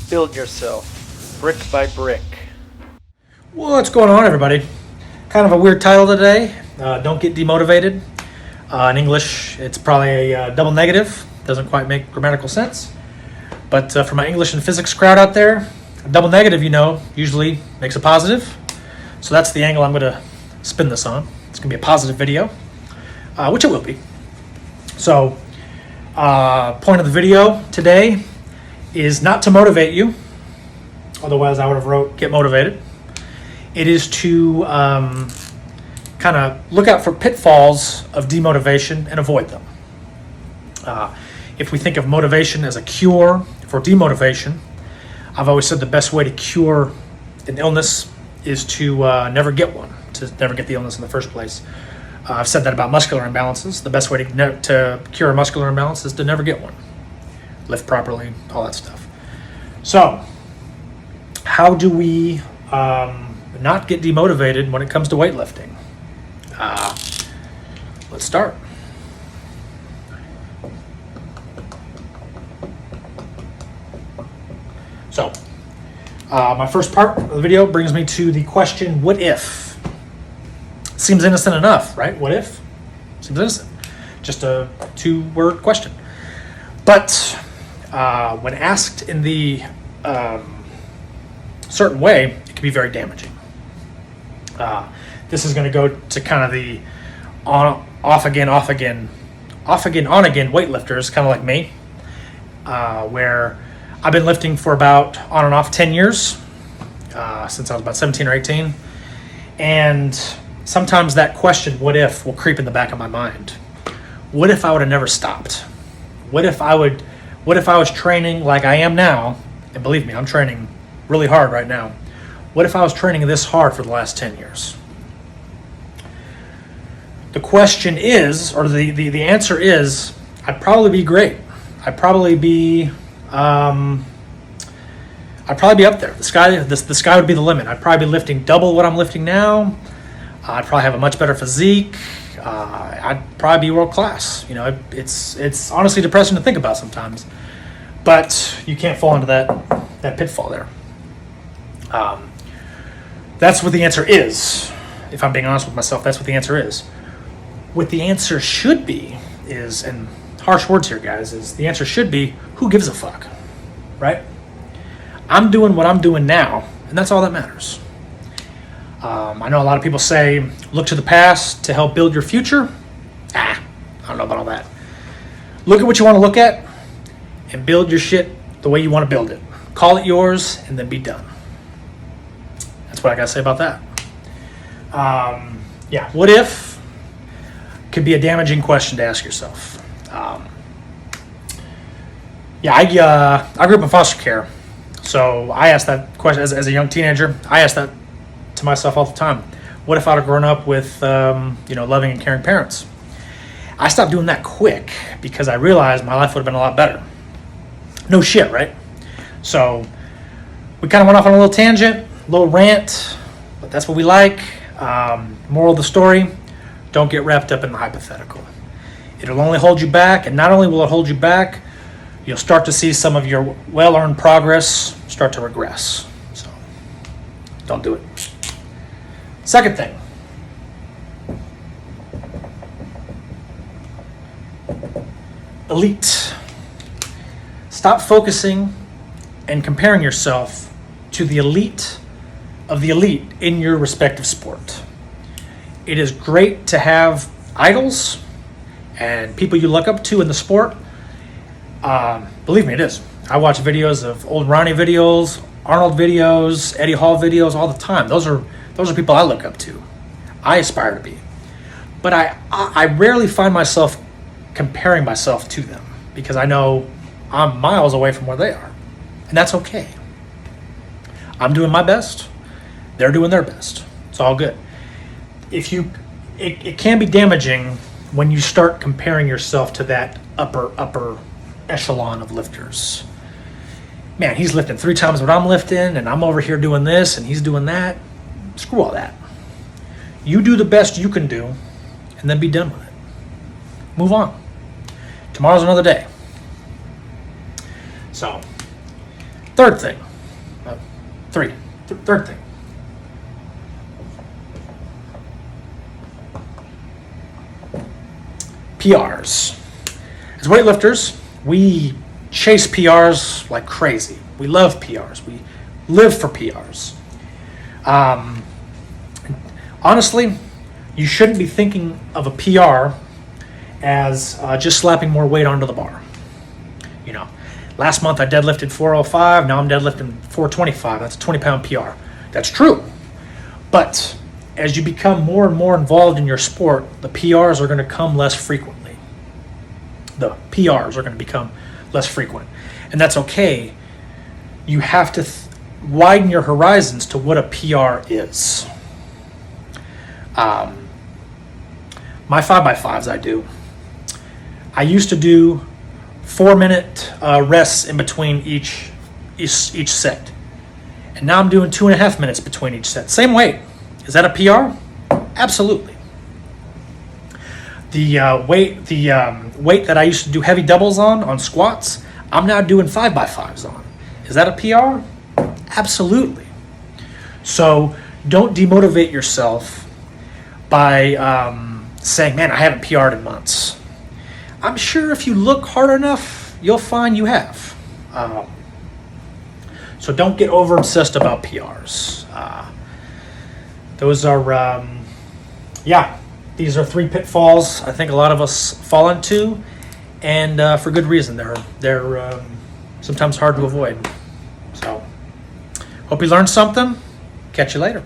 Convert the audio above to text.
Build yourself brick by brick. What's going on, everybody? Kind of a weird title today. Don't get demotivated. In English, it's probably a double negative. Doesn't quite make grammatical sense. But for my English and physics crowd out there, a double negative, usually makes a positive. So that's the angle I'm going to spin this on. It's going to be a positive video, which it will be. So, point of the video today is not to motivate you. Otherwise, I would have wrote get motivated. It is to kind of look out for pitfalls of demotivation and avoid them. If we think of motivation as a cure for demotivation, I've always said the best way to cure an illness is to never get one, to never get the illness in the first place. I've said that about muscular imbalances. The best way to cure a muscular imbalance is to never get one. Lift properly, all that stuff. So, how do we not get demotivated when it comes to weightlifting? Let's start. So, my first part of the video brings me to the question, what if? Seems innocent enough, right? What if? Seems innocent. Just a two-word question. But when asked in the certain way, it can be very damaging. This is going to go to kind of the off again, on again weightlifters, kind of like me, where I've been lifting for about on and off 10 years, since I was about 17 or 18. And sometimes that question, what if, will creep in the back of my mind. What if I would have never stopped? What if I was training like I am now? And believe me, I'm training really hard right now. What if I was training this hard for the last 10 years? The question is, or the answer is, I'd probably be great. I'd probably be up there. The sky would be the limit. I'd probably be lifting double what I'm lifting now. I'd probably have a much better physique. I'd probably be world class. It's honestly depressing to think about sometimes, but you can't fall into that pitfall there. That's what the answer is. If I'm being honest with myself, that's what the answer is. What the answer should be is, and harsh words here, guys, is the answer should be, who gives a fuck, right? I'm doing what I'm doing now, and that's all that matters. I know a lot of people say, look to the past to help build your future. I don't know about all that. Look at what you want to look at and build your shit the way you want to build it. Call it yours and then be done. That's what I got to say about that. What if could be a damaging question to ask yourself. I grew up in foster care. So I asked that question as a young teenager. I asked that to myself all the time. What if I'd have grown up with, loving and caring parents? I stopped doing that quick because I realized my life would have been a lot better. No shit, right? So we kind of went off on a little tangent, a little rant, but that's what we like. Moral of the story, don't get wrapped up in the hypothetical. It'll only hold you back, and not only will it hold you back, you'll start to see some of your well-earned progress start to regress. So don't do it. Second thing. Elite. Stop focusing and comparing yourself to the elite of the elite in your respective sport. It is great to have idols and people you look up to in the sport. Believe me, it is. I watch videos of old Ronnie videos, Arnold videos, Eddie Hall videos all the time. Those are people I look up to. I aspire to be. But I rarely find myself comparing myself to them because I know I'm miles away from where they are. And that's okay. I'm doing my best. They're doing their best. It's all good. It can be damaging when you start comparing yourself to that upper echelon of lifters. Man, he's lifting 3 times what I'm lifting, and I'm over here doing this, and he's doing that. Screw all that. You do the best you can do, and then be done with it. Move on. Tomorrow's another day. So, Third thing. Third thing. PRs. As weightlifters, we chase PRs like crazy. We love PRs. We live for PRs. Honestly, you shouldn't be thinking of a PR as just slapping more weight onto the bar. You know, last month I deadlifted 405, now I'm deadlifting 425. That's a 20-pound PR. That's true. But as you become more and more involved in your sport, the PRs are going to come less frequently. The PRs are going to become less frequent. And that's okay. You have to widen your horizons to what a PR is. My 5x5s I used to do 4-minute rests in between each set. And now I'm doing 2.5 minutes between each set. Same weight. Is that a PR? Absolutely. The weight that I used to do heavy doubles on squats, I'm now doing 5x5s on. Is that a PR? Absolutely. So don't demotivate yourself by saying, man, I haven't PR'd in months. I'm sure if you look hard enough, you'll find you have. So don't get over obsessed about PRs. Those are, these are 3 pitfalls I think a lot of us fall into, and for good reason. They're sometimes hard to avoid. So hope you learned something. Catch you later.